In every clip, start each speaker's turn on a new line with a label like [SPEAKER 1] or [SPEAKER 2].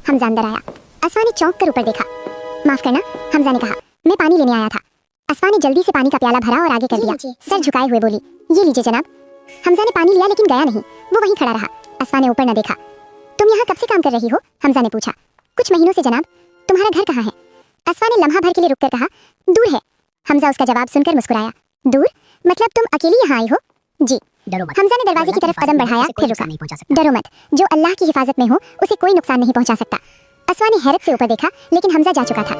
[SPEAKER 1] हमजा अंदर आया। असफा ने चौंक कर ऊपर देखा। माफ करना, हमजा ने कहा, मैं पानी लेने आया था। असफा ने जल्दी से पानी का प्याला भरा और आगे कर दिया। सर झुकाए हुए बोली, ये लीजिए जनाब। हमजा ने पानी लिया लेकिन गया नहीं, वो वहीं खड़ा रहा। असफा ने ऊपर न देखा। तुम यहाँ कब से काम कर रही हो? हमजा ने पूछा। कुछ महीनों से जनाब। तुम्हारा घर कहाँ है? असफा ने लम्हा भर के लिए रुककर कहा, दूर है। हमजा उसका जवाब सुनकर मुस्कुराया। दूर मतलब तुम अकेली यहाँ आई हो? जी। हमजा ने दरवाजे की तरफ कदम बढ़ाया, फिर रुका। डरो मत, जो अल्लाह की हिफाजत में हो उसे कोई नुकसान नहीं पहुँचा सकता। असफा ने हैरत से ऊपर देखा, लेकिन हमजा जा चुका था।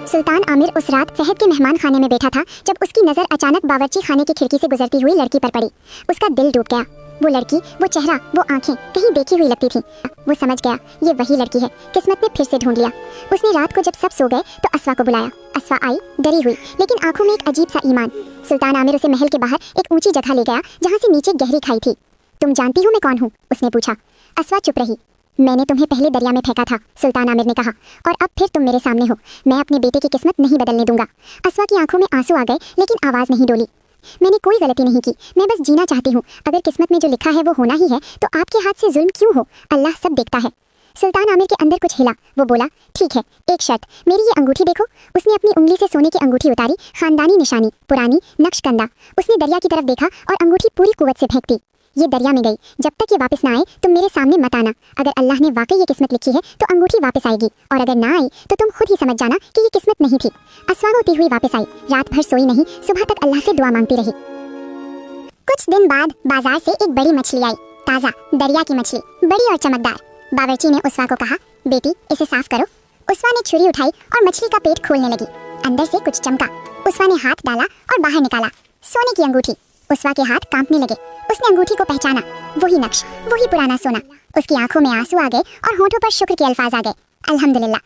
[SPEAKER 1] सुल्तान आमिर उस रात फहद के मेहमान खाने में बैठा था जब उसकी नज़र अचानक बावर्ची खाने की खिड़की से गुजरती हुई लड़की पर पड़ी। उसका दिल डूब गया। वो लड़की, वो चेहरा, वो आंखें कहीं देखी हुई लगती थी। वो समझ गया, ये वही लड़की है। किस्मत ने फिर से ढूंढ लिया। उसने रात को जब सब सो गए तो असफा को बुलाया। असफा आई, डरी हुई, लेकिन आंखों में एक अजीब सा ईमान। सुल्तान आमिर उसे महल के बाहर एक ऊंची जगह ले गया जहाँ से नीचे गहरी खाई थी। तुम जानती हो मैं कौन हूँ? उसने पूछा। असफा चुप रही। मैंने तुम्हें पहले दरिया में फेंका था, सुल्तान आमिर ने कहा, और अब फिर तुम मेरे सामने हो। मैं अपने बेटे की किस्मत नहीं बदलने दूंगा। असफा की आंखों में आंसू आ गए, लेकिन आवाज़ नहीं डोली। मैंने कोई गलती नहीं की, मैं बस जीना चाहती हूँ। अगर किस्मत में जो लिखा है वो होना ही है तो आपके हाथ से जुल्म क्यों हो? अल्लाह सब देखता है। सुल्तान आमिर के अंदर कुछ हिला। वो बोला, ठीक है, एक शर्त, मेरी ये अंगूठी देखो। उसने अपनी उंगली से सोने की अंगूठी उतारी, खानदानी निशानी, पुरानी, नक्शकंदा। उसने दरिया की तरफ देखा और अंगूठी पूरी कुव्वत से फेंक दी। ये दरिया में गई। जब तक ये वापस ना आए तुम मेरे सामने मत आना। अगर अल्लाह ने वाकई ये किस्मत लिखी है तो अंगूठी वापस आएगी, और अगर ना आई तो तुम खुद ही समझ जाना कि ये किस्मत नहीं थी। असफा रोती हुई वापस आई। रात भर सोई नहीं, सुबह तक अल्लाह से दुआ मांगती रही। कुछ दिन बाद बाजार से एक बड़ी मछली आई, ताज़ा दरिया की मछली, बड़ी और चमकदार। बावर्ची ने उसवा को कहा, बेटी इसे साफ करो। उसवा ने छुरी उठाई और मछली का पेट खोलने लगी। अंदर से कुछ चमका। उसवा ने हाथ डाला और बाहर निकाला सोने की अंगूठी। उसवा के हाथ कांपने लगे। उसने अंगूठी को पहचाना। वही नक्श, वही पुराना सोना। उसकी आंखों में आंसू आ गए और होठों पर शुक्र के अल्फाज आ गए। अल्हम्दुलिल्लाह,